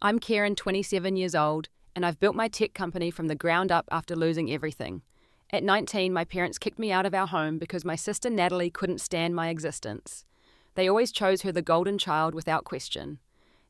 I'm Keren, 27 years old, and I've built my tech company from the ground up after losing everything. At 19, my parents kicked me out of our home because my sister Natalie couldn't stand my existence. They always chose her the golden child without question.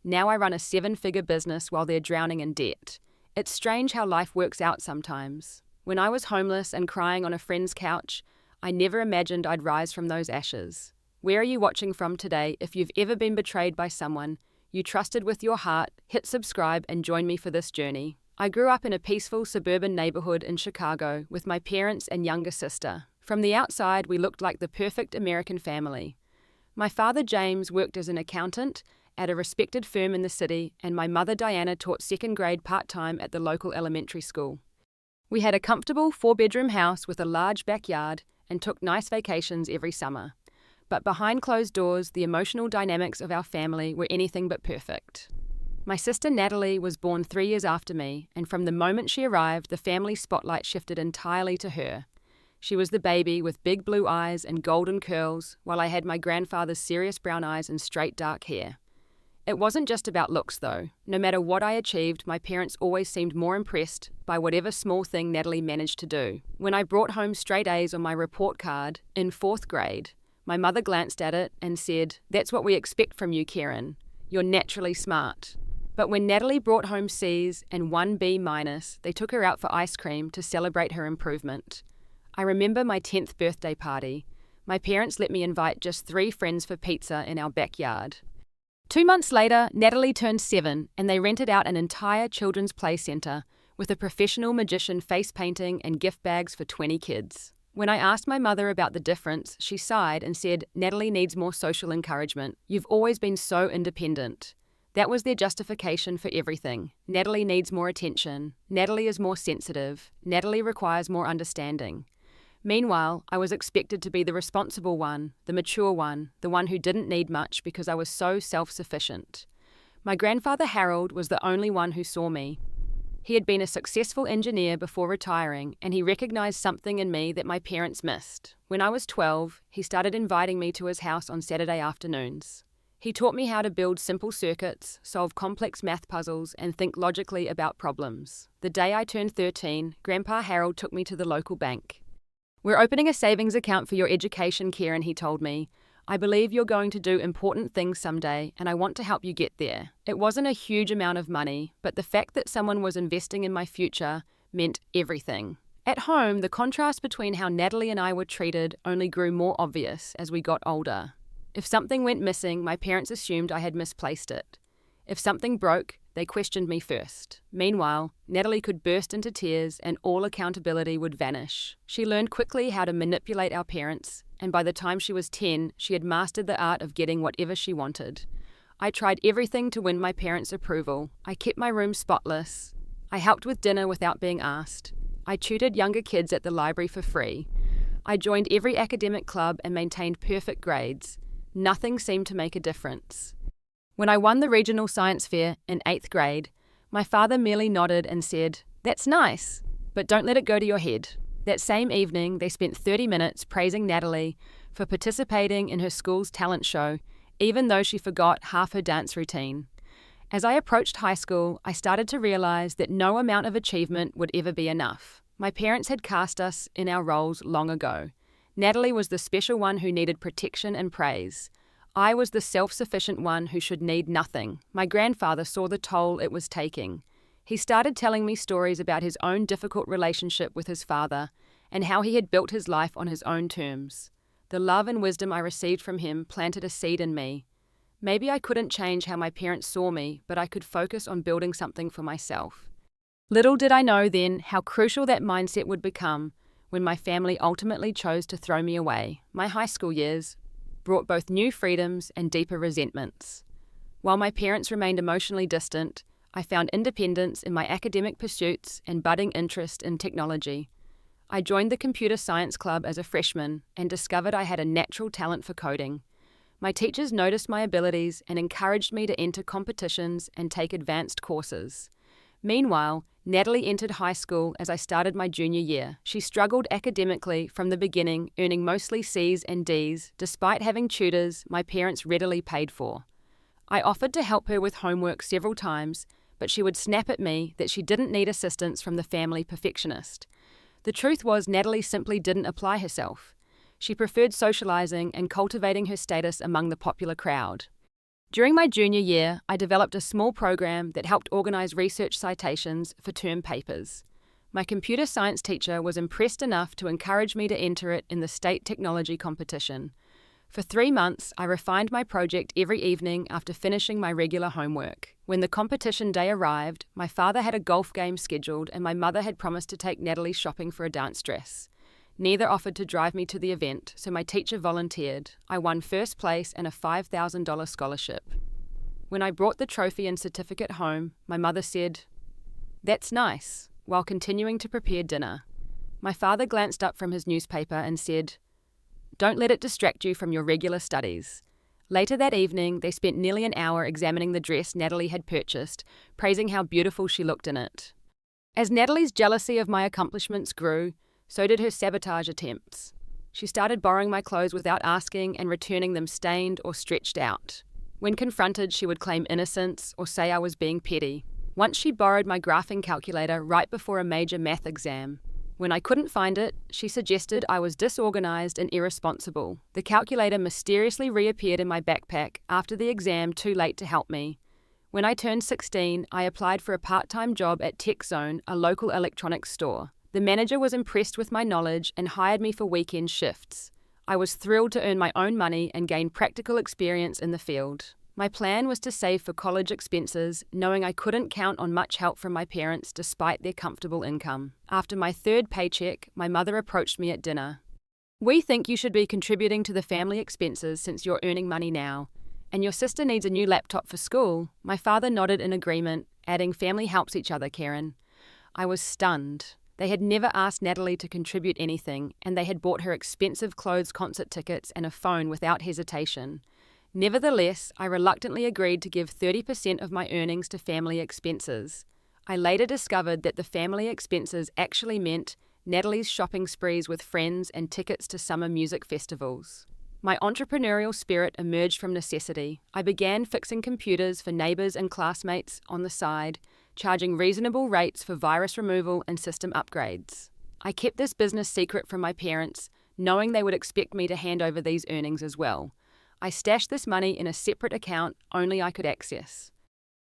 Now I run a 7-figure business while they're drowning in debt. It's strange how life works out sometimes. When I was homeless and crying on a friend's couch, I never imagined I'd rise from those ashes. Where are you watching from today? If you've ever been betrayed by someone you trusted with your heart, hit subscribe and join me for this journey. I grew up in a peaceful suburban neighborhood in Chicago with my parents and younger sister. From the outside, we looked like the perfect American family. My father, James, worked as an accountant at a respected firm in the city, and my mother, Diana, taught second grade part-time at the local elementary school. We had a comfortable 4-bedroom house with a large backyard and took nice vacations every summer. But behind closed doors, the emotional dynamics of our family were anything but perfect. My sister Natalie was born 3 years after me, and from the moment she arrived, the family spotlight shifted entirely to her. She was the baby with big blue eyes and golden curls, while I had my grandfather's serious brown eyes and straight dark hair. It wasn't just about looks, though. No matter what I achieved, my parents always seemed more impressed by whatever small thing Natalie managed to do. When I brought home straight A's on my report card in 4th grade, my mother glanced at it and said, "That's what we expect from you, Keren. You're naturally smart." But when Natalie brought home C's and 1 B-, they took her out for ice cream to celebrate her improvement. I remember my 10th birthday party. My parents let me invite just 3 friends for pizza in our backyard. 2 months later, Natalie turned 7, and they rented out an entire children's play center with a professional magician face painting and gift bags for 20 kids. When I asked my mother about the difference, she sighed and said, "Natalie needs more social encouragement. You've always been so independent." That was their justification for everything. Natalie needs more attention. Natalie is more sensitive. Natalie requires more understanding. Meanwhile, I was expected to be the responsible one, the mature one, the one who didn't need much because I was so self-sufficient. My grandfather Harold was the only one who saw me. He had been a successful engineer before retiring, and he recognized something in me that my parents missed. When I was 12, he started inviting me to his house on Saturday afternoons. He taught me how to build simple circuits, solve complex math puzzles, and think logically about problems. The day I turned 13, Grandpa Harold took me to the local bank. "We're opening a savings account for your education, Keren," he told me. "I believe you're going to do important things someday, and I want to help you get there." It wasn't a huge amount of money, but the fact that someone was investing in my future meant everything. At home, the contrast between how Natalie and I were treated only grew more obvious as we got older. If something went missing, my parents assumed I had misplaced it. If something broke, they questioned me first. Meanwhile, Natalie could burst into tears and all accountability would vanish. She learned quickly how to manipulate our parents, and by the time she was 10, she had mastered the art of getting whatever she wanted. I tried everything to win my parents' approval. I kept my room spotless. I helped with dinner without being asked. I tutored younger kids at the library for free. I joined every academic club and maintained perfect grades. Nothing seemed to make a difference. When I won the regional science fair in 8th grade, my father merely nodded and said, "That's nice, but don't let it go to your head." That same evening, they spent 30 minutes praising Natalie for participating in her school's talent show, even though she forgot half her dance routine. As I approached high school, I started to realize that no amount of achievement would ever be enough. My parents had cast us in our roles long ago. Natalie was the special one who needed protection and praise. I was the self-sufficient one who should need nothing. My grandfather saw the toll it was taking. He started telling me stories about his own difficult relationship with his father and how he had built his life on his own terms. The love and wisdom I received from him planted a seed in me. Maybe I couldn't change how my parents saw me, but I could focus on building something for myself. Little did I know then how crucial that mindset would become when my family ultimately chose to throw me away. My high school years brought both new freedoms and deeper resentments. While my parents remained emotionally distant, I found independence in my academic pursuits and budding interest in technology. I joined the computer science club as a freshman and discovered I had a natural talent for coding. My teachers noticed my abilities and encouraged me to enter competitions and take advanced courses. Meanwhile, Natalie entered high school as I started my junior year. She struggled academically from the beginning, earning mostly C's and D's, despite having tutors my parents readily paid for. I offered to help her with homework several times, but she would snap at me that she didn't need assistance from the family perfectionist. The truth was Natalie simply didn't apply herself. She preferred socializing and cultivating her status among the popular crowd. During my junior year, I developed a small program that helped organize research citations for term papers. My computer science teacher was impressed enough to encourage me to enter it in the state technology competition. For 3 months, I refined my project every evening after finishing my regular homework. When the competition day arrived, my father had a golf game scheduled and my mother had promised to take Natalie shopping for a dance dress. Neither offered to drive me to the event, so my teacher volunteered. I won first place and a $5,000 scholarship. When I brought the trophy and certificate home, my mother said, "That's nice," while continuing to prepare dinner. My father glanced up from his newspaper and said, "Don't let it distract you from your regular studies." Later that evening, they spent nearly an hour examining the dress Natalie had purchased, praising how beautiful she looked in it. As Natalie's jealousy of my accomplishments grew, so did her sabotage attempts. She started borrowing my clothes without asking and returning them stained or stretched out. When confronted, she would claim innocence or say I was being petty. Once she borrowed my graphing calculator right before a major math exam. When I couldn't find it, she suggested I was disorganized and irresponsible. The calculator mysteriously reappeared in my backpack after the exam too late to help me. When I turned 16, I applied for a part-time job at TechZone, a local electronics store. The manager was impressed with my knowledge and hired me for weekend shifts. I was thrilled to earn my own money and gain practical experience in the field. My plan was to save for college expenses, knowing I couldn't count on much help from my parents despite their comfortable income. After my third paycheck, my mother approached me at dinner. "We think you should be contributing to the family expenses since you're earning money now, and your sister needs a new laptop for school." My father nodded in agreement, adding, "Family helps each other, Keren." I was stunned. They had never asked Natalie to contribute anything, and they had bought her expensive clothes, concert tickets, and a phone without hesitation. Nevertheless, I reluctantly agreed to give 30% of my earnings to family expenses. I later discovered that the family expenses actually meant Natalie's shopping sprees with friends and tickets to summer music festivals. My entrepreneurial spirit emerged from necessity. I began fixing computers for neighbors and classmates on the side, charging reasonable rates for virus removal and system upgrades. I kept this business secret from my parents, knowing they would expect me to hand over these earnings as well. I stashed this money in a separate account only I could access.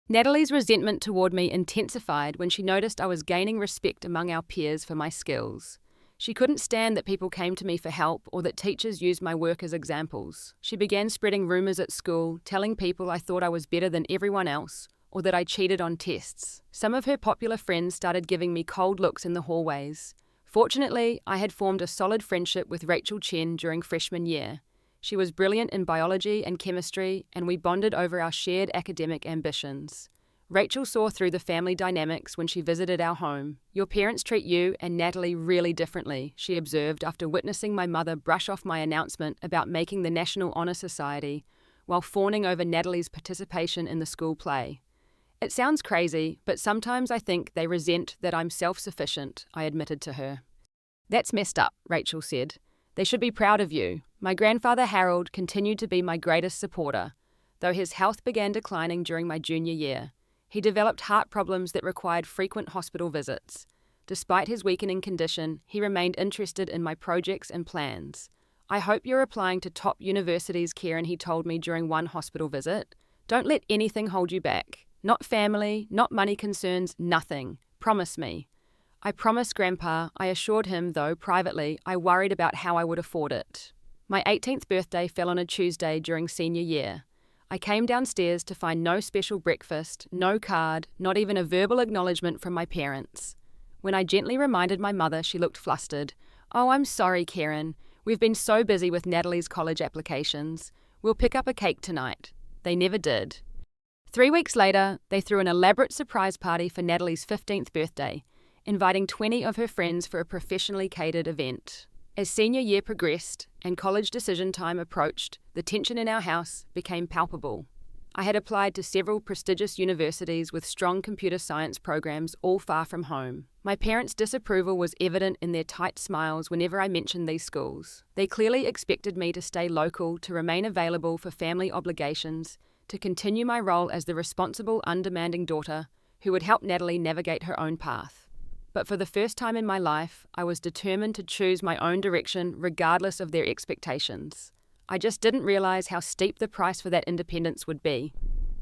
Natalie's resentment toward me intensified when she noticed I was gaining respect among our peers for my skills. She couldn't stand that people came to me for help or that teachers used my work as examples. She began spreading rumors at school, telling people I thought I was better than everyone else, or that I cheated on tests. Some of her popular friends started giving me cold looks in the hallways. Fortunately, I had formed a solid friendship with Rachel Chen during freshman year. She was brilliant in biology and chemistry, and we bonded over our shared academic ambitions. Rachel saw through the family dynamics when she visited our home. "Your parents treat you and Natalie really differently," she observed after witnessing my mother brush off my announcement about making the National Honor Society, while fawning over Natalie's participation in the school play. "It sounds crazy, but sometimes I think they resent that I'm self-sufficient," I admitted to her. "That's messed up," Rachel said. "They should be proud of you." My grandfather Harold continued to be my greatest supporter, though his health began declining during my junior year. He developed heart problems that required frequent hospital visits. Despite his weakening condition, he remained interested in my projects and plans. "I hope you're applying to top universities, Keren," he told me during one hospital visit. "Don't let anything hold you back. Not family, not money concerns, nothing. Promise me." I promised Grandpa. I assured him, though, privately, I worried about how I would afford it. My 18th birthday fell on a Tuesday during senior year. I came downstairs to find no special breakfast, no card, not even a verbal acknowledgement from my parents. When I gently reminded my mother, she looked flustered. "Oh, I'm sorry, Keren. We've been so busy with Natalie's college applications. We'll pick up a cake tonight." They never did. 3 weeks later, they threw an elaborate surprise party for Natalie's 15th birthday, inviting 20 of her friends for a professionally catered event. As senior year progressed and college decision time approached, the tension in our house became palpable. I had applied to several prestigious universities with strong computer science programs all far from home. My parents' disapproval was evident in their tight smiles whenever I mentioned these schools. They clearly expected me to stay local, to remain available for family obligations, to continue my role as the responsible, undemanding daughter who would help Natalie navigate her own path. But for the first time in my life, I was determined to choose my own direction regardless of their expectations. I just didn't realize how steep the price for that independence would be.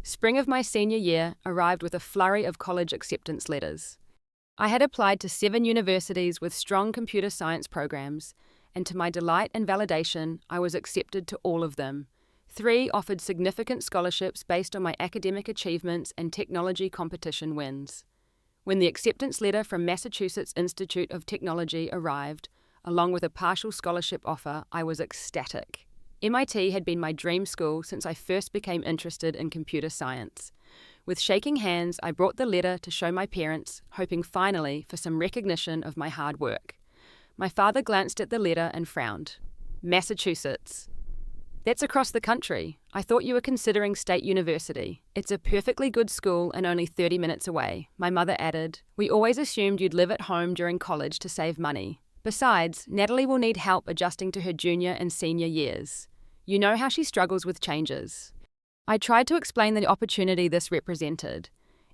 Spring of my senior year arrived with a flurry of college acceptance letters. I had applied to 7 universities with strong computer science programs, and to my delight and validation, I was accepted to all of them. 3 offered significant scholarships based on my academic achievements and technology competition wins. When the acceptance letter from Massachusetts Institute of Technology arrived, along with a partial scholarship offer, I was ecstatic. MIT had been my dream school since I first became interested in computer science. With shaking hands, I brought the letter to show my parents, hoping finally for some recognition of my hard work. My father glanced at the letter and frowned. Massachusetts. That's across the country. I thought you were considering State University. It's a perfectly good school and only 30 minutes away, my mother added. We always assumed you'd live at home during college to save money. Besides, Natalie will need help adjusting to her junior and senior years. You know how she struggles with changes. I tried to explain the opportunity this represented.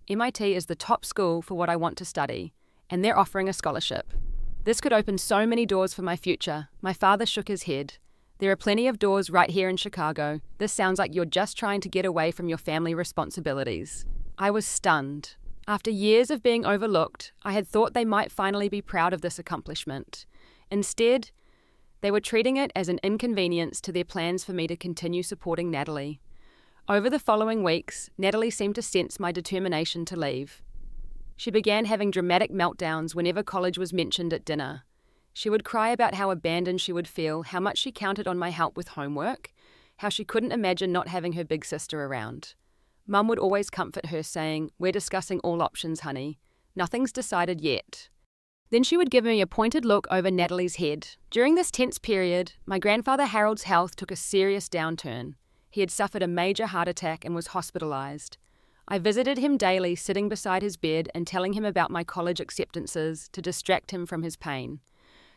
MIT is the top school for what I want to study, and they're offering a scholarship. This could open so many doors for my future. My father shook his head. There are plenty of doors right here in Chicago. This sounds like you're just trying to get away from your family responsibilities. I was stunned. After years of being overlooked, I had thought they might finally be proud of this accomplishment. Instead, they were treating it as an inconvenience to their plans for me to continue supporting Natalie. Over the following weeks, Natalie seemed to sense my determination to leave. She began having dramatic meltdowns whenever college was mentioned at dinner. She would cry about how abandoned she would feel, how much she counted on my help with homework, how she couldn't imagine not having her big sister around. Mum would always comfort her, saying, "We're discussing all options, honey. Nothing's decided yet." Then she would give me a pointed look over Natalie's head. During this tense period, my grandfather Harold's health took a serious downturn. He had suffered a major heart attack and was hospitalized. I visited him daily, sitting beside his bed and telling him about my college acceptances to distract him from his pain.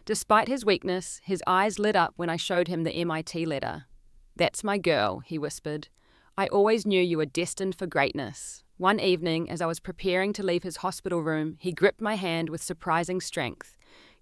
Despite his weakness, his eyes lit up when I showed him the MIT letter. "That's my girl," he whispered. "I always knew you were destined for greatness." One evening, as I was preparing to leave his hospital room, he gripped my hand with surprising strength.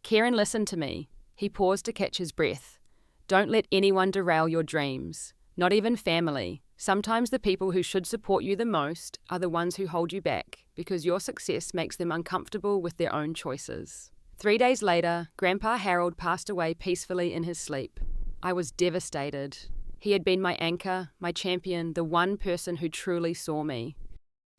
"Keren, listen to me." He paused to catch his breath. "Don't let anyone derail your dreams. Not even family. Sometimes the people who should support you the most are the ones who hold you back, because your success makes them uncomfortable with their own choices." 3 days later, Grandpa Harold passed away peacefully in his sleep. I was devastated. He had been my anchor, my champion, the one person who truly saw me.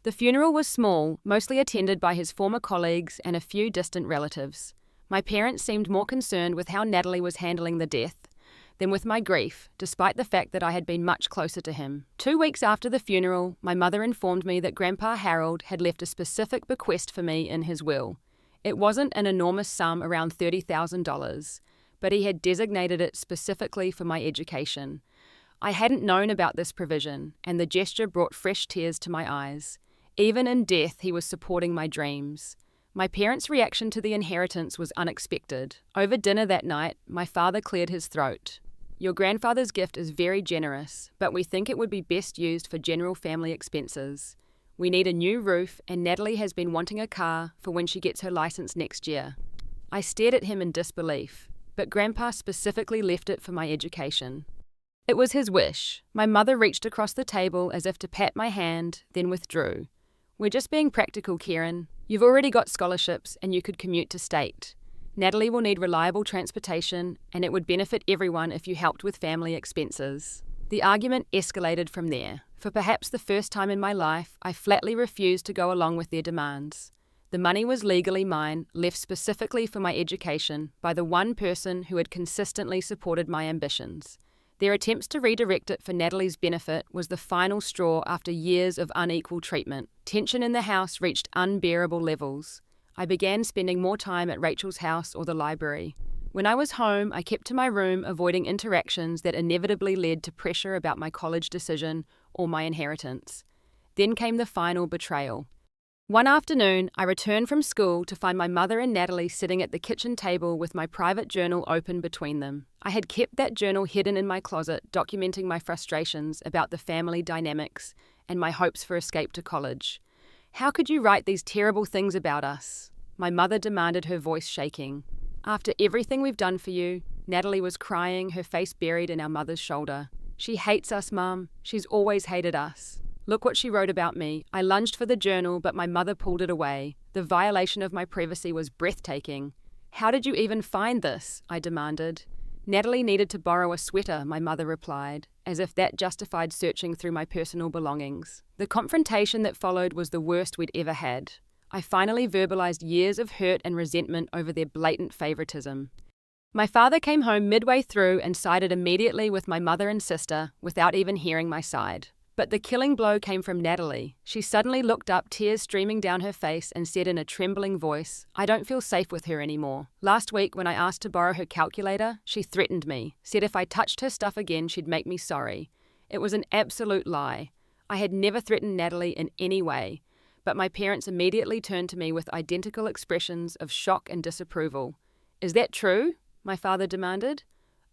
The funeral was small, mostly attended by his former colleagues and a few distant relatives. My parents seemed more concerned with how Natalie was handling the death than with my grief, despite the fact that I had been much closer to him. 2 weeks after the funeral, my mother informed me that Grandpa Harold had left a specific bequest for me in his will. It wasn't an enormous sum, around $30,000, but he had designated it specifically for my education. I hadn't known about this provision, and the gesture brought fresh tears to my eyes. Even in death, he was supporting my dreams. My parents' reaction to the inheritance was unexpected. Over dinner that night, my father cleared his throat. "Your grandfather's gift is very generous, but we think it would be best used for general family expenses. We need a new roof, and Natalie has been wanting a car for when she gets her license next year." I stared at him in disbelief, but Grandpa specifically left it for my education. It was his wish. My mother reached across the table as if to pat my hand, then withdrew. "We're just being practical, Keren. You've already got scholarships and you could commute to state. Natalie will need reliable transportation, and it would benefit everyone if you helped with family expenses." The argument escalated from there. For perhaps the first time in my life, I flatly refused to go along with their demands. The money was legally mine, left specifically for my education by the one person who had consistently supported my ambitions. Their attempts to redirect it for Natalie's benefit was the final straw after years of unequal treatment. Tension in the house reached unbearable levels. I began spending more time at Rachel's house or the library. When I was home, I kept to my room, avoiding interactions that inevitably led to pressure about my college decision or my inheritance. Then came the final betrayal. One afternoon, I returned from school to find my mother and Natalie sitting at the kitchen table with my private journal open between them. I had kept that journal hidden in my closet, documenting my frustrations about the family dynamics and my hopes for escape to college. How could you write these terrible things about us? My mother demanded, her voice shaking. After everything we've done for you, Natalie was crying, her face buried in our mother's shoulder. She hates us, Mum. She's always hated us. Look what she wrote about me. I lunged for the journal, but my mother pulled it away. The violation of my privacy was breathtaking. How did you even find this? I demanded. Natalie needed to borrow a sweater, my mother replied, as if that justified searching through my personal belongings. The confrontation that followed was the worst we'd ever had. I finally verbalized years of hurt and resentment over their blatant favoritism. My father came home midway through and sided immediately with my mother and sister without even hearing my side. But the killing blow came from Natalie. She suddenly looked up, tears streaming down her face, and said in a trembling voice, "I don't feel safe with her anymore. Last week, when I asked to borrow her calculator, she threatened me, said if I touched her stuff again, she'd make me sorry. It was an absolute lie. I had never threatened Natalie in any way, but my parents immediately turned to me with identical expressions of shock and disapproval. Is that true?" my father demanded.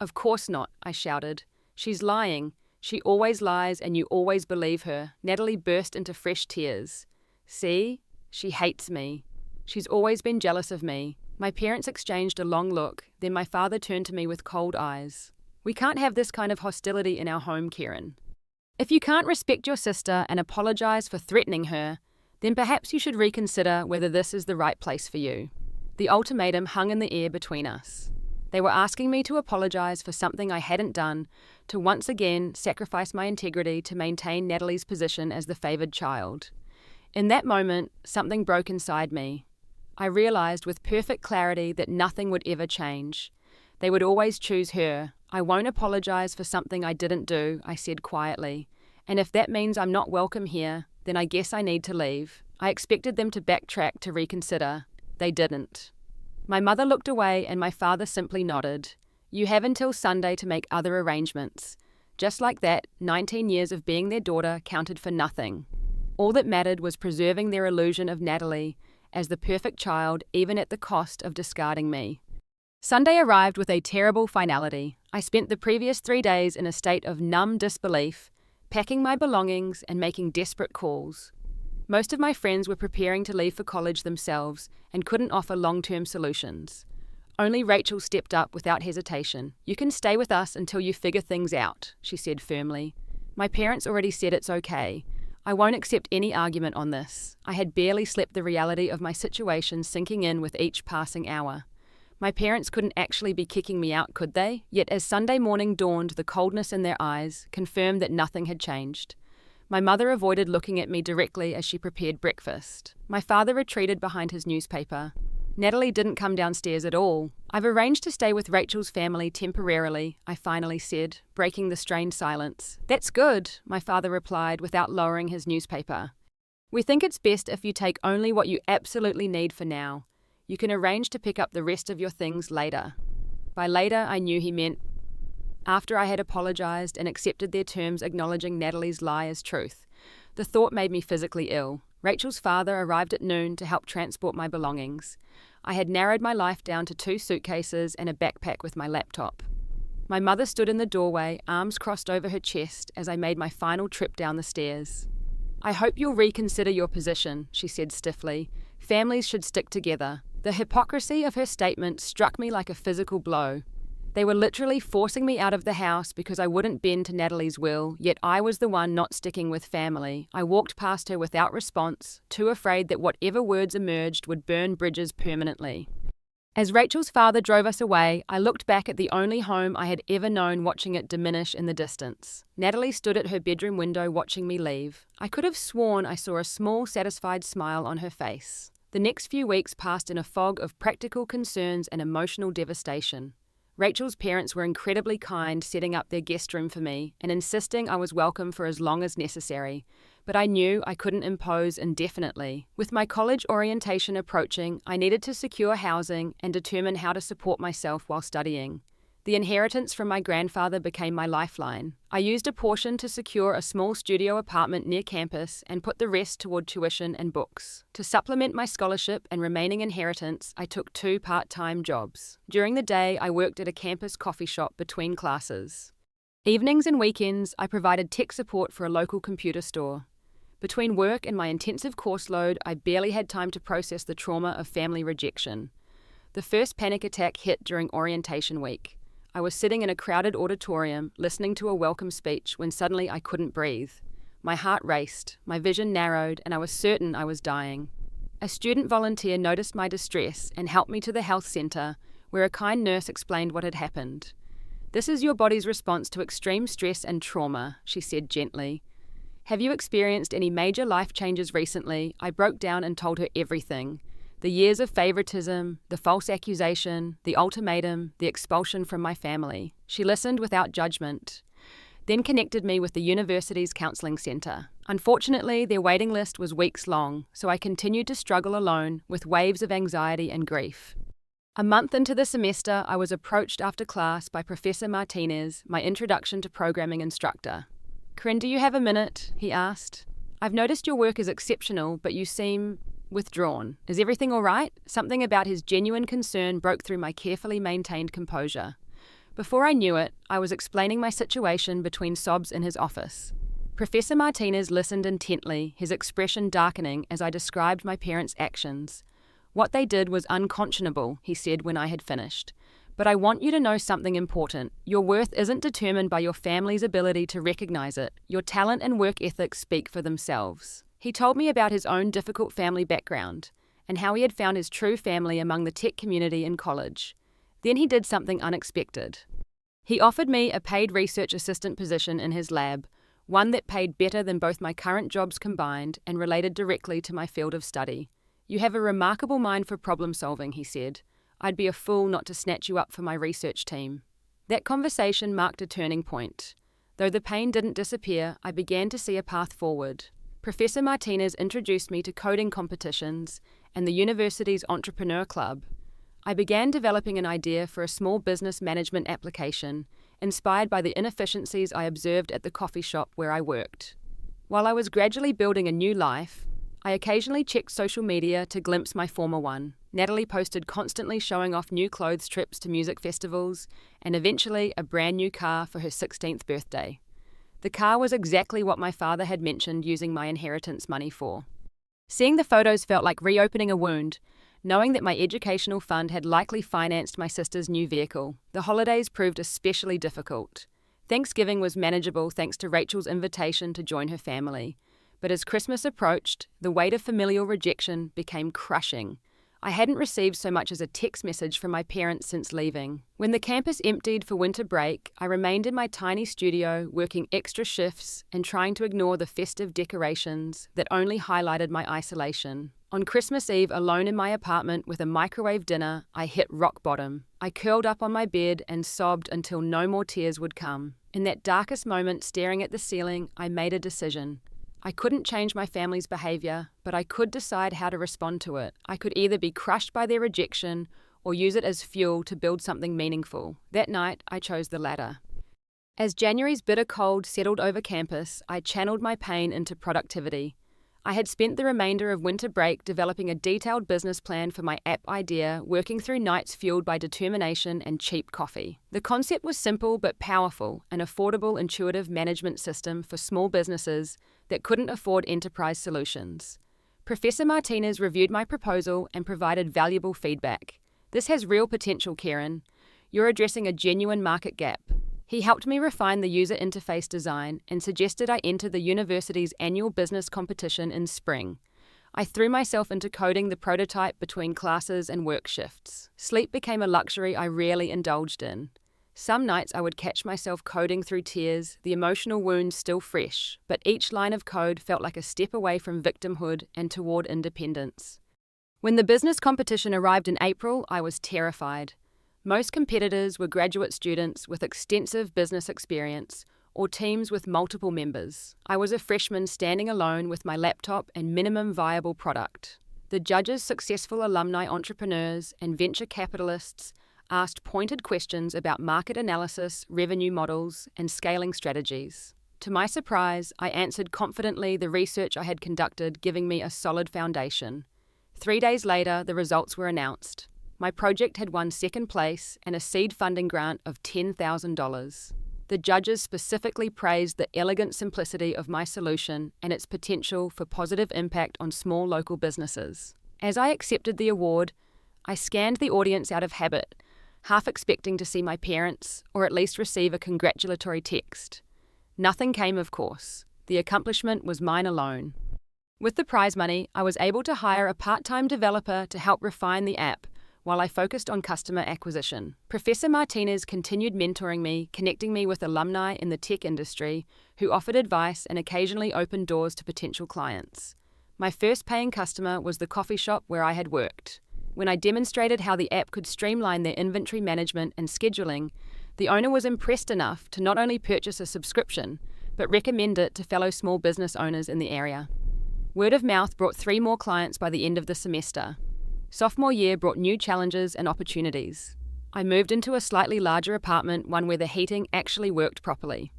"Of course not," I shouted. "She's lying. She always lies and you always believe her." Natalie burst into fresh tears. "See? She hates me. She's always been jealous of me." My parents exchanged a long look, then my father turned to me with cold eyes. "We can't have this kind of hostility in our home, Keren. If you can't respect your sister and apologize for threatening her, then perhaps you should reconsider whether this is the right place for you." The ultimatum hung in the air between us. They were asking me to apologize for something I hadn't done, to once again sacrifice my integrity to maintain Natalie's position as the favored child. In that moment, something broke inside me. I realized with perfect clarity that nothing would ever change. They would always choose her. "I won't apologize for something I didn't do," I said quietly. "And if that means I'm not welcome here, then I guess I need to leave." I expected them to backtrack, to reconsider. They didn't. My mother looked away and my father simply nodded. "You have until Sunday to make other arrangements." Just like that, 19 years of being their daughter counted for nothing. All that mattered was preserving their illusion of Natalie as the perfect child, even at the cost of discarding me. Sunday arrived with a terrible finality. I spent the previous 3 days in a state of numb disbelief, packing my belongings and making desperate calls. Most of my friends were preparing to leave for college themselves and couldn't offer long-term solutions. Only Rachel stepped up without hesitation. "You can stay with us until you figure things out," she said firmly. "My parents already said it's okay. I won't accept any argument on this." I had barely slept, the reality of my situation sinking in with each passing hour. My parents couldn't actually be kicking me out, could they? Yet as Sunday morning dawned, the coldness in their eyes confirmed that nothing had changed. My mother avoided looking at me directly as she prepared breakfast. My father retreated behind his newspaper. "Natalie didn't come downstairs at all. I've arranged to stay with Rachel's family temporarily," I finally said, breaking the strained silence. "That's good," my father replied without lowering his newspaper. "We think it's best if you take only what you absolutely need for now. You can arrange to pick up the rest of your things later." By later, I knew he meant after I had apologized and accepted their terms acknowledging Natalie's lie as truth. The thought made me physically ill. Rachel's father arrived at noon to help transport my belongings. I had narrowed my life down to 2 suitcases and a backpack with my laptop. My mother stood in the doorway, arms crossed over her chest, as I made my final trip down the stairs. "I hope you'll reconsider your position," she said stiffly. "Families should stick together." The hypocrisy of her statement struck me like a physical blow. They were literally forcing me out of the house because I wouldn't bend to Natalie's will, yet I was the one not sticking with family. I walked past her without response, too afraid that whatever words emerged would burn bridges permanently. As Rachel's father drove us away, I looked back at the only home I had ever known, watching it diminish in the distance. Natalie stood at her bedroom window watching me leave. I could have sworn I saw a small, satisfied smile on her face. The next few weeks passed in a fog of practical concerns and emotional devastation. Rachel's parents were incredibly kind, setting up their guest room for me and insisting I was welcome for as long as necessary, but I knew I couldn't impose indefinitely. With my college orientation approaching, I needed to secure housing and determine how to support myself while studying. The inheritance from my grandfather became my lifeline. I used a portion to secure a small studio apartment near campus and put the rest toward tuition and books. To supplement my scholarship and remaining inheritance, I took 2 part-time jobs. During the day, I worked at a campus coffee shop between classes. Evenings and weekends, I provided tech support for a local computer store. Between work and my intensive course load, I barely had time to process the trauma of family rejection. The first panic attack hit during orientation week. I was sitting in a crowded auditorium, listening to a welcome speech, when suddenly I couldn't breathe. My heart raced, my vision narrowed, and I was certain I was dying. A student volunteer noticed my distress and helped me to the health centre, where a kind nurse explained what had happened. "This is your body's response to extreme stress and trauma," she said gently. "Have you experienced any major life changes recently?" I broke down and told her everything. The years of favoritism, the false accusation, the ultimatum, the expulsion from my family. She listened without judgment, then connected me with the university's counselling centre. Unfortunately, their waiting list was weeks long, so I continued to struggle alone with waves of anxiety and grief. A month into the semester, I was approached after class by Professor Martinez, my introduction to programming instructor. "Keren, do you have a minute?" he asked. "I've noticed your work is exceptional, but you seem withdrawn. Is everything all right?" Something about his genuine concern broke through my carefully maintained composure. Before I knew it, I was explaining my situation between sobs in his office. Professor Martinez listened intently, his expression darkening as I described my parents' actions. "What they did was unconscionable," he said when I had finished. "But I want you to know something important. Your worth isn't determined by your family's ability to recognize it. Your talent and work ethic speak for themselves." He told me about his own difficult family background and how he had found his true family among the tech community in college. Then he did something unexpected. He offered me a paid research assistant position in his lab, one that paid better than both my current jobs combined and related directly to my field of study. "You have a remarkable mind for problem solving," he said. "I'd be a fool not to snatch you up for my research team." That conversation marked a turning point. Though the pain didn't disappear, I began to see a path forward. Professor Martinez introduced me to coding competitions and the university's entrepreneur club. I began developing an idea for a small business management application, inspired by the inefficiencies I observed at the coffee shop where I worked. While I was gradually building a new life, I occasionally checked social media to glimpse my former one. Natalie posted constantly showing off new clothes trips to music festivals and eventually a brand new car for her 16th birthday. The car was exactly what my father had mentioned using my inheritance money for. Seeing the photos felt like reopening a wound, knowing that my educational fund had likely financed my sister's new vehicle. The holidays proved especially difficult. Thanksgiving was manageable thanks to Rachel's invitation to join her family. But as Christmas approached, the weight of familial rejection became crushing. I hadn't received so much as a text message from my parents since leaving. When the campus emptied for winter break, I remained in my tiny studio, working extra shifts and trying to ignore the festive decorations that only highlighted my isolation. On Christmas Eve, alone in my apartment with a microwave dinner, I hit rock bottom. I curled up on my bed and sobbed until no more tears would come. In that darkest moment, staring at the ceiling, I made a decision. I couldn't change my family's behavior, but I could decide how to respond to it. I could either be crushed by their rejection or use it as fuel to build something meaningful. That night, I chose the latter. As January's bitter cold settled over campus, I channeled my pain into productivity. I had spent the remainder of winter break developing a detailed business plan for my app idea, working through nights fueled by determination and cheap coffee. The concept was simple but powerful, an affordable, intuitive management system for small businesses that couldn't afford enterprise solutions. Professor Martinez reviewed my proposal and provided valuable feedback. "This has real potential, Keren. You're addressing a genuine market gap." He helped me refine the user interface design and suggested I enter the university's annual business competition in spring. I threw myself into coding the prototype between classes and work shifts. Sleep became a luxury I rarely indulged in. Some nights I would catch myself coding through tears, the emotional wounds still fresh, but each line of code felt like a step away from victimhood and toward independence. When the business competition arrived in April, I was terrified. Most competitors were graduate students with extensive business experience or teams with multiple members. I was a freshman standing alone with my laptop and minimum viable product. The judges, successful alumni entrepreneurs and venture capitalists, asked pointed questions about market analysis, revenue models, and scaling strategies. To my surprise, I answered confidently the research I had conducted, giving me a solid foundation. 3 days later, the results were announced. My project had won second place and a seed funding grant of $10,000. The judges specifically praised the elegant simplicity of my solution and its potential for positive impact on small local businesses. As I accepted the award, I scanned the audience out of habit, half expecting to see my parents or at least receive a congratulatory text. Nothing came, of course. The accomplishment was mine alone. With the prize money, I was able to hire a part-time developer to help refine the app while I focused on customer acquisition. Professor Martinez continued mentoring me, connecting me with alumni in the tech industry who offered advice and occasionally opened doors to potential clients. My first paying customer was the coffee shop where I had worked. When I demonstrated how the app could streamline their inventory management and scheduling, the owner was impressed enough to not only purchase a subscription, but recommend it to fellow small business owners in the area. Word of mouth brought 3 more clients by the end of the semester. Sophomore year brought new challenges and opportunities. I moved into a slightly larger apartment, one where the heating actually worked properly.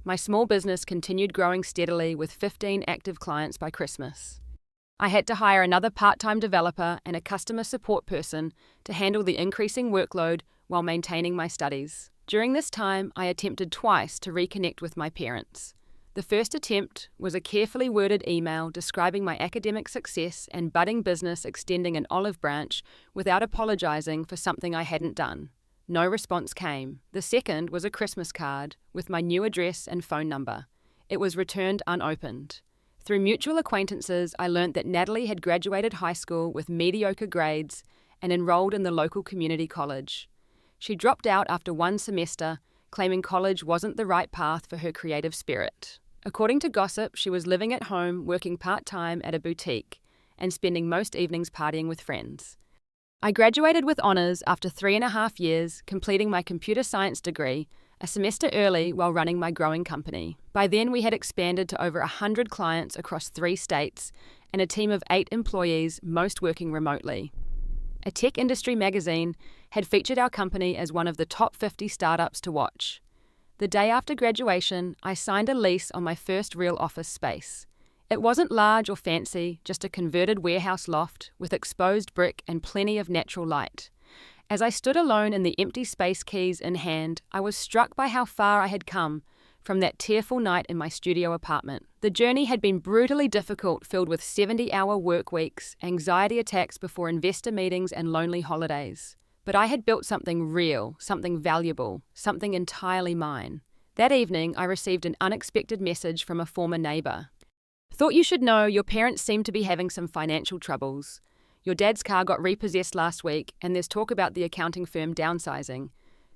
My small business continued growing steadily with 15 active clients by Christmas. I had to hire another part-time developer and a customer support person to handle the increasing workload while maintaining my studies. During this time, I attempted twice to reconnect with my parents. The first attempt was a carefully worded email describing my academic success and budding business extending an olive branch without apologizing for something I hadn't done. No response came. The second was a Christmas card with my new address and phone number. It was returned unopened. Through mutual acquaintances, I learned that Natalie had graduated high school with mediocre grades and enrolled in the local community college. She dropped out after 1 semester, claiming college wasn't the right path for her creative spirit. According to gossip, she was living at home, working part-time at a boutique, and spending most evenings partying with friends. I graduated with honours after 3.5 years, completing my computer science degree, a semester early while running my growing company. By then, we had expanded to over 100 clients across 3 states and a team of 8 employees, most working remotely. A tech industry magazine had featured our company as one of the top 50 startups to watch. The day after graduation, I signed a lease on my first real office space. It wasn't large or fancy, just a converted warehouse loft with exposed brick and plenty of natural light. As I stood alone in the empty space, keys in hand, I was struck by how far I had come from that tearful night in my studio apartment. The journey had been brutally difficult, filled with 70-hour work weeks, anxiety attacks before investor meetings, and lonely holidays. But I had built something real, something valuable, something entirely mine. That evening, I received an unexpected message from a former neighbour. Thought you should know your parents seem to be having some financial troubles. Your dad's car got repossessed last week, and there's talk about the accounting firm downsizing.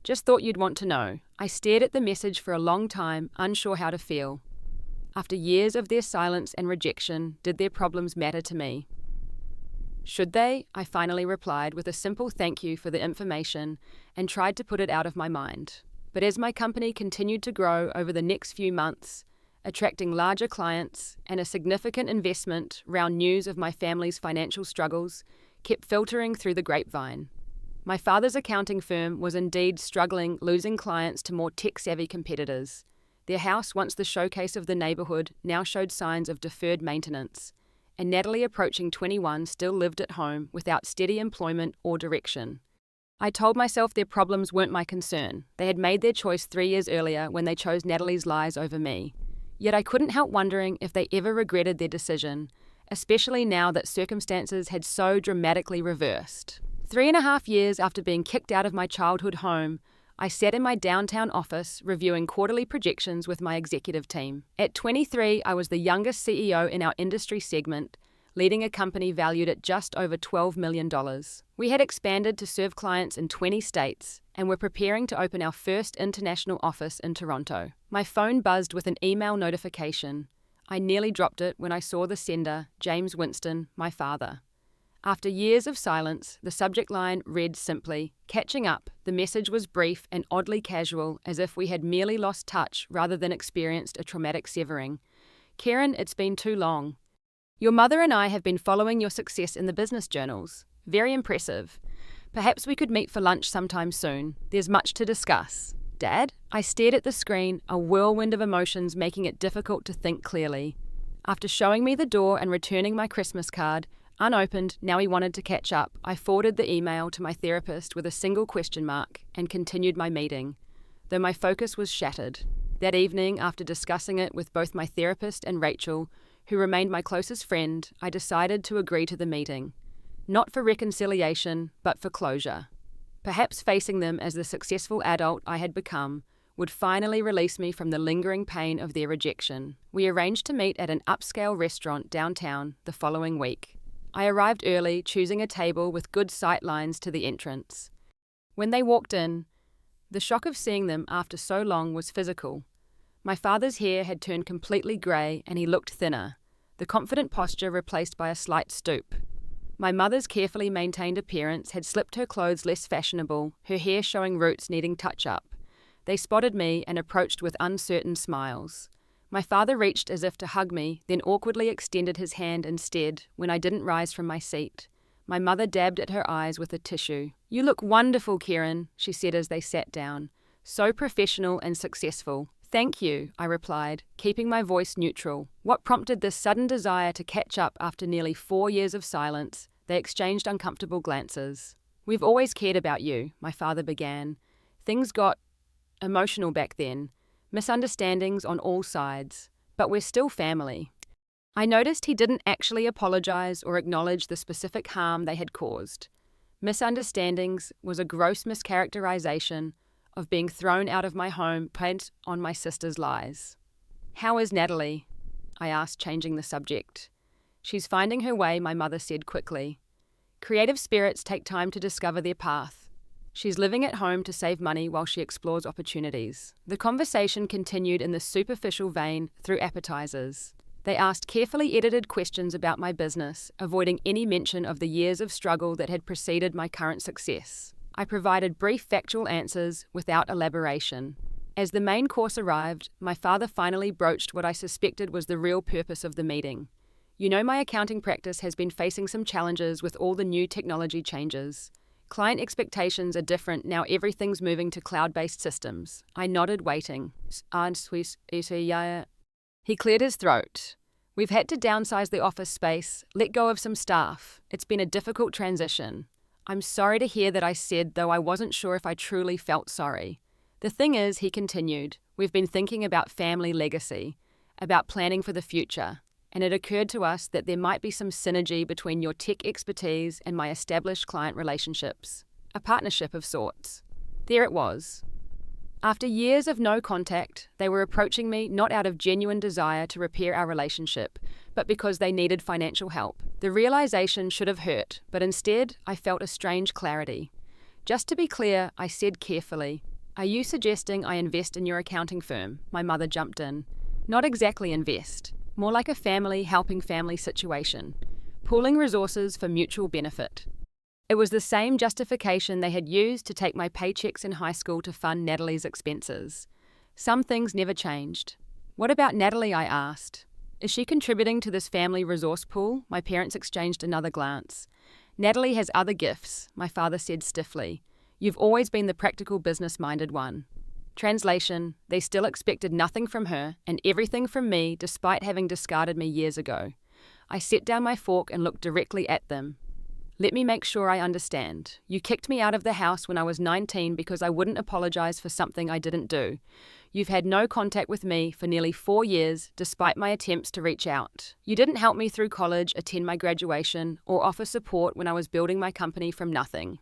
Just thought you'd want to know. I stared at the message for a long time, unsure how to feel. After years of their silence and rejection, did their problems matter to me? Should they? I finally replied with a simple thank you for the information and tried to put it out of my mind. But as my company continued to grow over the next few months, attracting larger clients and a significant investment round news of my family's financial struggles kept filtering through the grapevine. My father's accounting firm was indeed struggling, losing clients to more tech-savvy competitors. Their house, once the showcase of the neighbourhood, now showed signs of deferred maintenance. And Natalie, approaching 21, still lived at home without steady employment or direction. I told myself their problems weren't my concern. They had made their choice 3 years earlier when they chose Natalie's lies over me. Yet I couldn't help wondering if they ever regretted their decision, especially now that circumstances had so dramatically reversed. 3.5 years after being kicked out of my childhood home, I sat in my downtown office reviewing quarterly projections with my executive team. At 23, I was the youngest CEO in our industry segment, leading a company valued at just over $12 million. We had expanded to serve clients in 20 states and were preparing to open our first international office in Toronto. My phone buzzed with an email notification. I nearly dropped it when I saw the sender, James Winston, my father. After years of silence, the subject line read simply, "Catching up." The message was brief and oddly casual, as if we had merely lost touch rather than experienced a traumatic severing. "Keren, it's been too long. Your mother and I have been following your success in the business journals. Very impressive. Perhaps we could meet for lunch sometime soon. There's much to discuss." "Dad?" I stared at the screen, a whirlwind of emotions making it difficult to think clearly. After showing me the door and returning my Christmas card, unopened, now he wanted to catch up, I forwarded the email to my therapist with a single question mark and continued my meeting. though my focus was shattered. That evening, after discussing it with both my therapist and Rachel, who remained my closest friend, I decided to agree to the meeting. Not for reconciliation, but for closure. Perhaps facing them as the successful adult I had become would finally release me from the lingering pain of their rejection. We arranged to meet at an upscale restaurant downtown the following week. I arrived early, choosing a table with good sight lines to the entrance. When they walked in, the shock of seeing them after so long was physical. My father's hair had turned completely grey and he looked thinner, the confident posture replaced by a slight stoop. My mother's carefully maintained appearance had slipped her clothes less fashionable, her hair showing roots needing touch-up. They spotted me and approached with uncertain smiles. My father reached as if to hug me, then awkwardly extended his hand instead when I didn't rise from my seat. My mother dabbed at her eyes with a tissue. "You look wonderful, Keren," she said as they sat down. "So professional and successful." "Thank you," I replied, keeping my voice neutral. What prompted this sudden desire to catch up after nearly 4 years of silence? They exchanged uncomfortable glances. "We've always cared about you," my father began. "Things got emotional back then, misunderstandings on all sides, but we're still family." I noticed he didn't actually apologize or acknowledge the specific harm they had caused. Misunderstandings was a gross mischaracterization of being thrown out of my home bent on my sister's lies. "How is Natalie?" I asked, changing the subject. "She's finding her way," my mother said quickly. Creative spirits take time to discover their path. She's living at home to save money while she explores opportunities. The conversation continued in the superficial vein through appetizers. They asked carefully edited questions about my business, avoiding any mention of the years of struggle that had preceded my current success. I provided brief factual answers without elaboration. As the main course arrived, my father finally broached what I suspected was the real purpose of the meeting. "You know, my accounting practice has been facing some challenges with all the new technology changes. Client expectations are different now, everything's moving to cloud-based systems." I nodded, waiting. He cleared his throat. "We've had to downsize the office space, let go of some staff. It's been a difficult transition." "I'm sorry to hear that," I said, though I wasn't sure if I truly felt sorry. "The thing is," he continued, "we've been thinking about family legacy, about planning for the future, and it occurred to us that there might be some synergy between your tech expertise and my established client relationships. A partnership of sorts." There it was. After years of no contact, they were approaching me not out of genuine desire to repair our relationship, but because they needed financial help. The realization should have hurt, but instead I felt a strange clarity. "Just to be clear," I said carefully, "are you suggesting I invest in your accounting firm?" My mother jumped in. "Not exactly invest. More like a family helping family situation. Pooling resources for mutual benefit." It was the same justification they had used to take my paychecks in high school to fund Natalie's expenses. Some things never changed. "What about Natalie?" I asked. "Is she contributing to this family resource pool?" My parents exchanged another glance. "Natalie has other gifts," my father said stiffly. "You've always been the practical, business-minded one." Translation: they still expected nothing from her and everything from me despite having discarded me years ago. I set down my fork and looked directly at them. "Let me make sure I understand. You kicked me out of the house when I was 19 because I wouldn't apologize for something I didn't do. You've had no contact with me for nearly 4 years, despite my attempts to reach out. You didn't help me through college, attend my graduation, or offer support when I was building my company from nothing.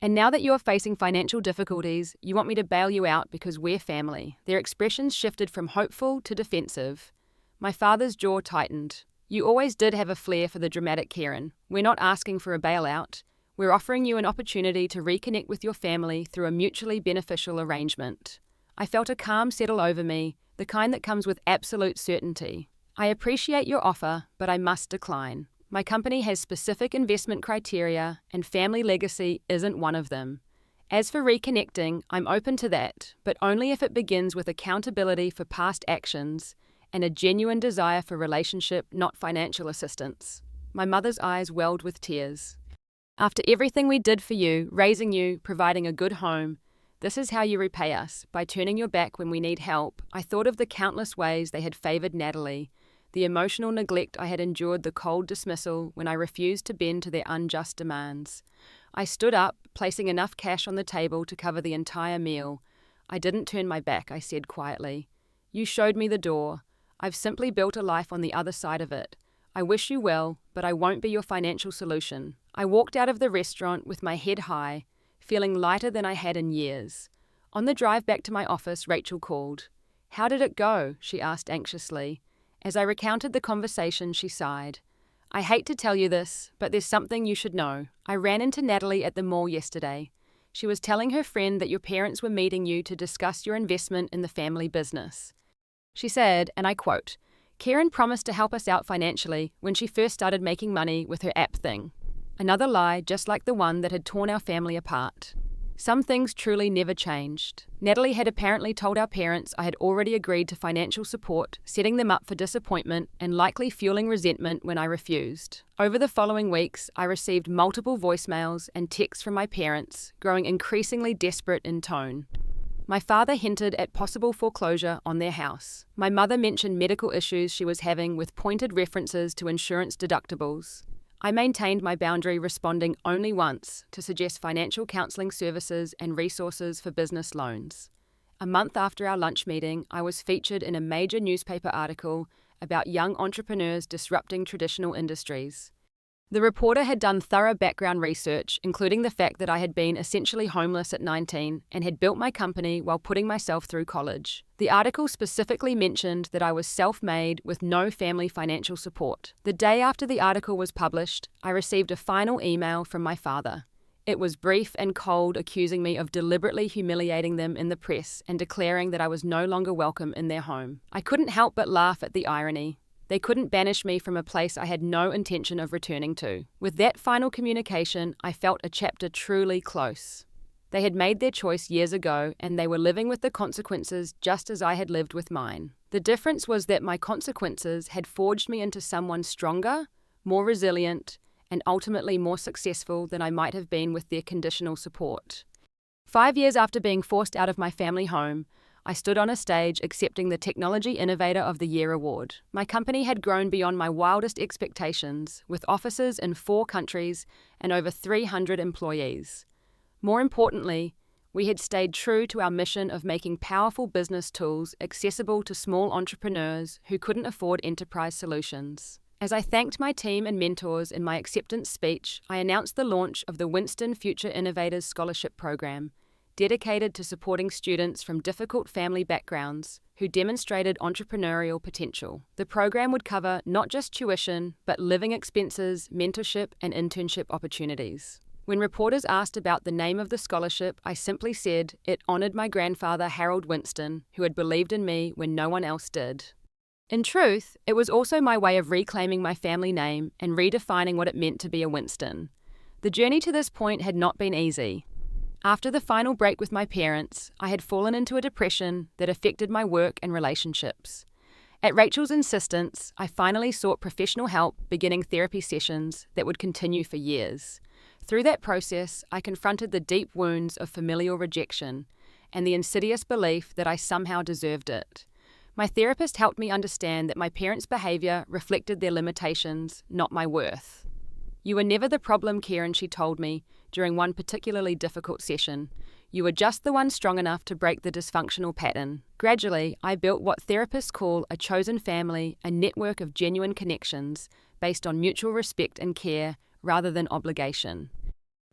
And now that you are facing financial difficulties, you want me to bail you out because we're family." Their expressions shifted from hopeful to defensive. My father's jaw tightened. "You always did have a flair for the dramatic, Keren. We're not asking for a bailout. We're offering you an opportunity to reconnect with your family through a mutually beneficial arrangement." I felt a calm settle over me, the kind that comes with absolute certainty. "I appreciate your offer, but I must decline. My company has specific investment criteria, and family legacy isn't one of them. As for reconnecting, I'm open to that, but only if it begins with accountability for past actions and a genuine desire for relationship, not financial assistance." My mother's eyes welled with tears. "After everything we did for you, raising you, providing a good home, this is how you repay us, by turning your back when we need help." I thought of the countless ways they had favored Natalie, the emotional neglect I had endured, the cold dismissal when I refused to bend to their unjust demands. I stood up, placing enough cash on the table to cover the entire meal. I didn't turn my back, I said quietly. You showed me the door. I've simply built a life on the other side of it. I wish you well, but I won't be your financial solution. I walked out of the restaurant with my head high, feeling lighter than I had in years. On the drive back to my office, Rachel called. How did it go? She asked anxiously. As I recounted the conversation, she sighed. I hate to tell you this, but there's something you should know. I ran into Natalie at the mall yesterday. She was telling her friend that your parents were meeting you to discuss your investment in the family business. She said, and I quote, Keren promised to help us out financially when she first started making money with her app thing. Another lie, just like the one that had torn our family apart. Some things truly never changed. Natalie had apparently told our parents I had already agreed to financial support, setting them up for disappointment and likely fueling resentment when I refused. Over the following weeks, I received multiple voicemails and texts from my parents, growing increasingly desperate in tone. My father hinted at possible foreclosure on their house. My mother mentioned medical issues she was having with pointed references to insurance deductibles. I maintained my boundary, responding only once to suggest financial counselling services and resources for business loans. A month after our lunch meeting, I was featured in a major newspaper article about young entrepreneurs disrupting traditional industries. The reporter had done thorough background research, including the fact that I had been essentially homeless at 19 and had built my company while putting myself through college. The article specifically mentioned that I was self-made with no family financial support. The day after the article was published, I received a final email from my father. It was brief and cold, accusing me of deliberately humiliating them in the press and declaring that I was no longer welcome in their home. I couldn't help but laugh at the irony. They couldn't banish me from a place I had no intention of returning to. With that final communication, I felt a chapter truly close. They had made their choice years ago, and they were living with the consequences just as I had lived with mine. The difference was that my consequences had forged me into someone stronger, more resilient, and ultimately more successful than I might have been with their conditional support. 5 years after being forced out of my family home, I stood on a stage accepting the Technology Innovator of the Year award. My company had grown beyond my wildest expectations, with offices in 4 countries and over 300 employees. More importantly, we had stayed true to our mission of making powerful business tools accessible to small entrepreneurs who couldn't afford enterprise solutions. As I thanked my team and mentors in my acceptance speech, I announced the launch of the Winston Future Innovators Scholarship Program, dedicated to supporting students from difficult family backgrounds who demonstrated entrepreneurial potential. The program would cover not just tuition, but living expenses, mentorship, and internship opportunities. When reporters asked about the name of the scholarship, I simply said it honored my grandfather, Harold Winston, who had believed in me when no one else did. In truth, it was also my way of reclaiming my family name and redefining what it meant to be a Winston. The journey to this point had not been easy. After the final break with my parents, I had fallen into a depression that affected my work and relationships. At Rachel's insistence, I finally sought professional help, beginning therapy sessions that would continue for years. Through that process, I confronted the deep wounds of familial rejection and the insidious belief that I somehow deserved it. My therapist helped me understand that my parents' behavior reflected their limitations, not my worth. You were never the problem, Keren, she told me during one particularly difficult session. You were just the one strong enough to break the dysfunctional pattern. Gradually, I built what therapists call a chosen family, a network of genuine connections based on mutual respect and care rather than obligation.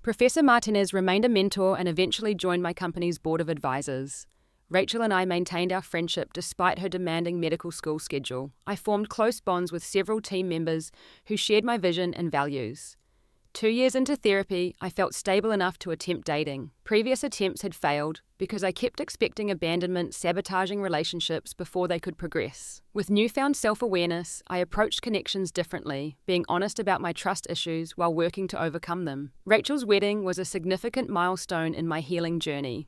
Professor Martinez remained a mentor and eventually joined my company's board of advisors. Rachel and I maintained our friendship despite her demanding medical school schedule. I formed close bonds with several team members who shared my vision and values. 2 years into therapy, I felt stable enough to attempt dating. Previous attempts had failed because I kept expecting abandonment, sabotaging relationships before they could progress. With newfound self-awareness, I approached connections differently, being honest about my trust issues while working to overcome them. Rachel's wedding was a significant milestone in my healing journey.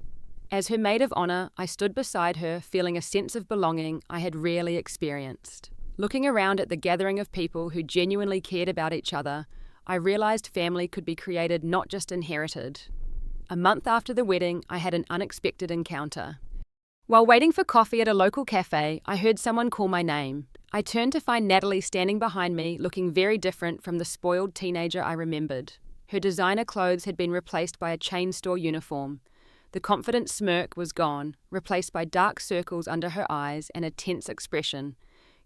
As her maid of honor, I stood beside her, feeling a sense of belonging I had rarely experienced. Looking around at the gathering of people who genuinely cared about each other, I realized family could be created, not just inherited. A month after the wedding, I had an unexpected encounter. While waiting for coffee at a local cafe, I heard someone call my name. I turned to find Natalie standing behind me, looking very different from the spoiled teenager I remembered. Her designer clothes had been replaced by a chain store uniform. The confident smirk was gone, replaced by dark circles under her eyes and a tense expression.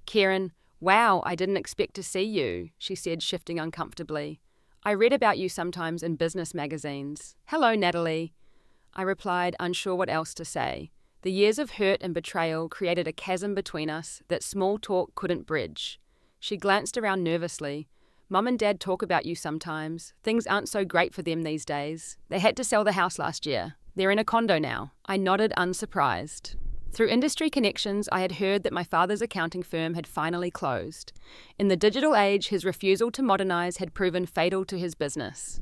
"Keren, wow, I didn't expect to see you," she said, shifting uncomfortably. "I read about you sometimes in business magazines." "Hello, Natalie," I replied, unsure what else to say. The years of hurt and betrayal created a chasm between us that small talk couldn't bridge. She glanced around nervously. "Mum and Dad talk about you sometimes. Things aren't so great for them these days. They had to sell the house last year. They're in a condo now." I nodded, unsurprised. Through industry connections, I had heard that my father's accounting firm had finally closed. In the digital age, his refusal to modernize had proven fatal to his business.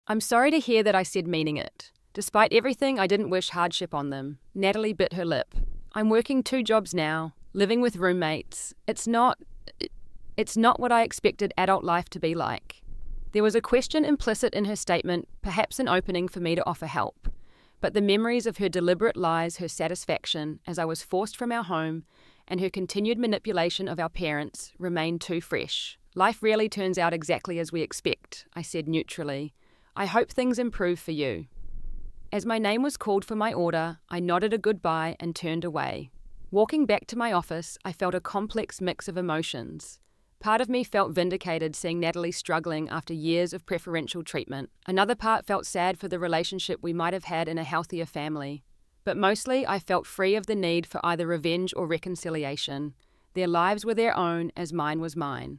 "I'm sorry to hear that," I said, meaning it. Despite everything, I didn't wish hardship on them. Natalie bit her lip. "I'm working 2 jobs now, living with roommates. It's not what I expected adult life to be like." There was a question implicit in her statement, perhaps an opening for me to offer help. But the memories of her deliberate lies, her satisfaction as I was forced from our home, and her continued manipulation of our parents remained too fresh. "Life rarely turns out exactly as we expect," I said neutrally. "I hope things improve for you." As my name was called for my order, I nodded a goodbye and turned away. Walking back to my office, I felt a complex mix of emotions. Part of me felt vindicated seeing Natalie struggling after years of preferential treatment. Another part felt sad for the relationship we might have had in a healthier family. But mostly, I felt free of the need for either revenge or reconciliation. Their lives were their own, as mine was mine.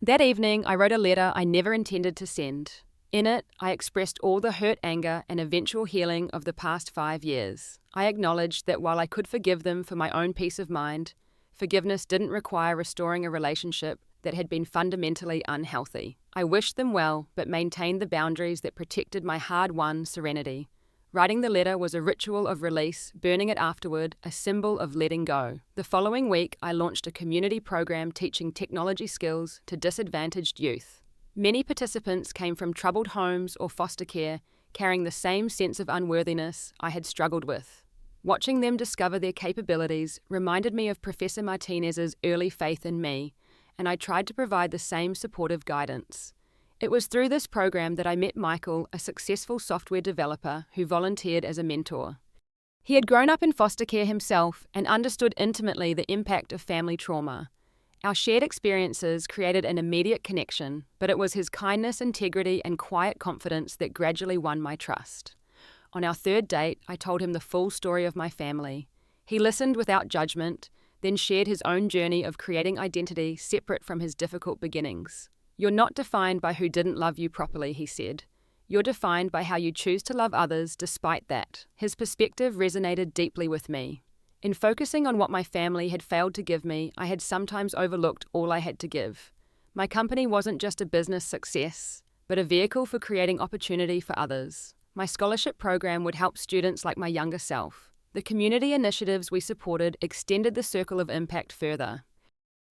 That evening, I wrote a letter I never intended to send. In it, I expressed all the hurt, anger, and eventual healing of the past 5 years. I acknowledged that while I could forgive them for my own peace of mind, forgiveness didn't require restoring a relationship that had been fundamentally unhealthy. I wished them well, but maintained the boundaries that protected my hard-won serenity. Writing the letter was a ritual of release, burning it afterward, a symbol of letting go. The following week, I launched a community program teaching technology skills to disadvantaged youth. Many participants came from troubled homes or foster care, carrying the same sense of unworthiness I had struggled with. Watching them discover their capabilities reminded me of Professor Martinez's early faith in me, and I tried to provide the same supportive guidance. It was through this program that I met Michael, a successful software developer who volunteered as a mentor. He had grown up in foster care himself and understood intimately the impact of family trauma. Our shared experiences created an immediate connection, but it was his kindness, integrity, and quiet confidence that gradually won my trust. On our 3rd date, I told him the full story of my family. He listened without judgment, then shared his own journey of creating identity separate from his difficult beginnings. "You're not defined by who didn't love you properly," he said. "You're defined by how you choose to love others despite that." His perspective resonated deeply with me. In focusing on what my family had failed to give me, I had sometimes overlooked all I had to give. My company wasn't just a business success, but a vehicle for creating opportunity for others. My scholarship program would help students like my younger self. The community initiatives we supported extended the circle of impact further.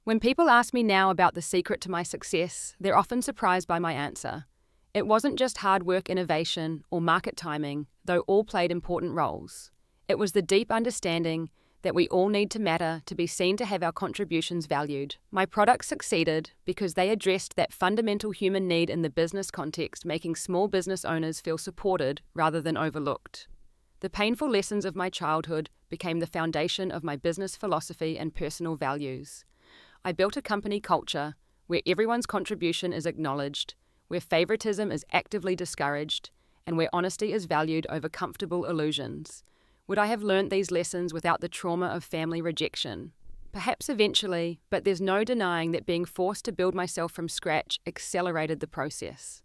When people ask me now about the secret to my success, they're often surprised by my answer. It wasn't just hard work, innovation, or market timing, though all played important roles. It was the deep understanding that we all need to matter to be seen to have our contributions valued. My products succeeded because they addressed that fundamental human need in the business context, making small business owners feel supported rather than overlooked. The painful lessons of my childhood became the foundation of my business philosophy and personal values. I built a company culture where everyone's contribution is acknowledged, where favoritism is actively discouraged, and where honesty is valued over comfortable illusions. Would I have learnt these lessons without the trauma of family rejection? Perhaps eventually, but there's no denying that being forced to build myself from scratch accelerated the process.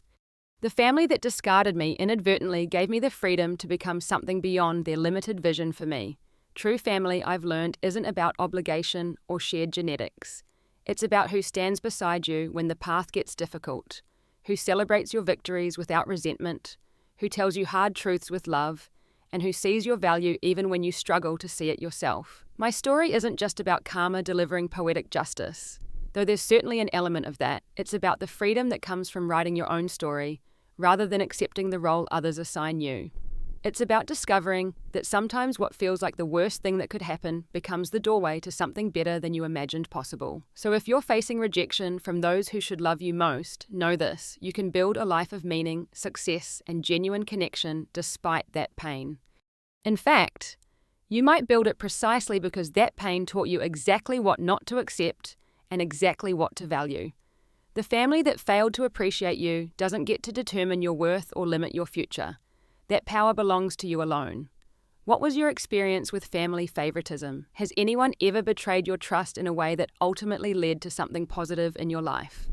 The family that discarded me inadvertently gave me the freedom to become something beyond their limited vision for me. True family, I've learned, isn't about obligation or shared genetics. It's about who stands beside you when the path gets difficult, who celebrates your victories without resentment, who tells you hard truths with love, and who sees your value even when you struggle to see it yourself. My story isn't just about karma delivering poetic justice. Though there's certainly an element of that, it's about the freedom that comes from writing your own story, rather than accepting the role others assign you. It's about discovering that sometimes what feels like the worst thing that could happen becomes the doorway to something better than you imagined possible. So if you're facing rejection from those who should love you most, know this: you can build a life of meaning, success, and genuine connection despite that pain. In fact, you might build it precisely because that pain taught you exactly what not to accept and exactly what to value. The family that failed to appreciate you doesn't get to determine your worth or limit your future. That power belongs to you alone. What was your experience with family favoritism? Has anyone ever betrayed your trust in a way that ultimately led to something positive in your life?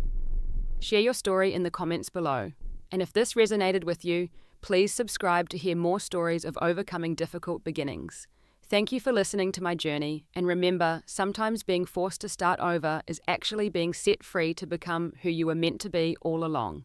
Share your story in the comments below. And if this resonated with you, please subscribe to hear more stories of overcoming difficult beginnings. Thank you for listening to my journey, and remember, sometimes being forced to start over is actually being set free to become who you were meant to be all along.